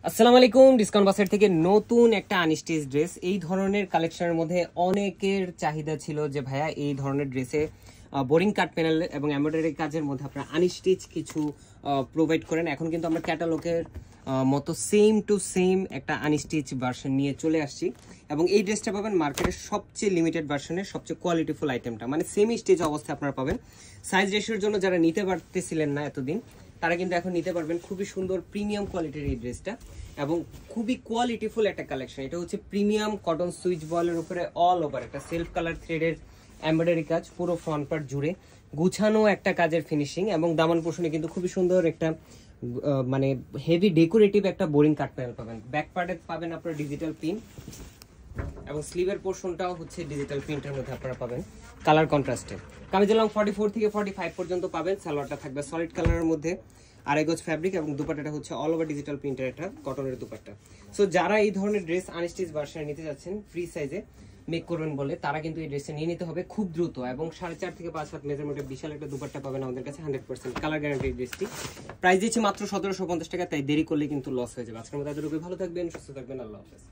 আসসালামু আলাইকুম। ডিসকাউন্ট বাসের থেকে নতুন একটা আনস্টিচ ড্রেস, এই ধরনের কালেকশনের মধ্যে অনেকের চাহিদা ছিল যে ভাইয়া এই ধরনের ড্রেসে বোরিং কাট প্যানেল এবং এমব্রয়ডারি কাজের মধ্যে আপনারা আনস্টিচ কিছু প্রোভাইড করেন। এখন কিন্তু আমরা ক্যাটালগের মতো সেম টু সেম একটা আনস্টিচ ভার্সন নিয়ে চলে আসছি এবং এই ড্রেসটা পাবেন মার্কেটের সবচেয়ে লিমিটেড ভার্সনের সবচেয়ে কোয়ালিটিফুল আইটেমটা, মানে সেমি স্টিচ অবস্থায় আপনারা পাবেন। সাইজ রেশিওর জন্য যারা নিতে পারতেছিলেন না এতদিন, তারা কিন্তু এখন নিতে পারবেন। খুবই সুন্দর প্রিমিয়াম কোয়ালিটির এই ড্রেসটা এবং খুবই কোয়ালিটিফুল একটা কালেকশন। এটা হচ্ছে প্রিমিয়াম কটন সুইচ বলের উপরে অল ওভার একটা সেলফ কালার থ্রেডের এমব্রয়ডারি কাজ, পুরো ফ্রন্ট পার্ট জুড়ে গুছানো একটা কাজের ফিনিশিং এবং দামান পোর্শনে কিন্তু খুবই সুন্দর একটা মানে হেভি ডেকোরেটিভ একটা বোরিং কাট প্যানেল পাবেন। ব্যাক পার্টে পাবেন আপনারা ডিজিটাল প্রিন্ট এবং স্লিভের পোর্শনটাও হচ্ছে ডিজিটাল প্রিন্টের মধ্যে আপনারা পাবেন কালার কন্ট্রাস্টে। কামিজের লং 44 থেকে 45 পর্যন্ত পাবেন। সালোয়ারটা থাকবে সলিড কালারের মধ্যে, আড়াই গজ ফ্যাব্রিক এবং দুপাট্টাটা হচ্ছে অল ওভার ডিজিটাল প্রিন্টের একটা কটনের দুপাট্টা। সো যারা এই ধরনের ড্রেস আনস্টিচ ভার্সনে নিতে যাচ্ছেন ফ্রি সাইজে মেক করবেন বলে, তারা কিন্তু এই ড্রেসটা নিয়ে নিতে হবে খুব দ্রুত। এবং 4.5 থেকে 5 হাত মেজারমেন্টে বিশাল একটা দুপাট্টা পাবেন আমাদের কাছে, 100% কালার গ্যারান্টি ড্রেসটি। প্রাইস দিচ্ছি মাত্র 1750 টাকা, তাই দেরি করলে কিন্তু লস হয়ে যাবে। আজকের মধ্যে এতটুকুই। ভালো থাকবেন, সুস্থ থাকবেন, আল্লাহ হাফেজ।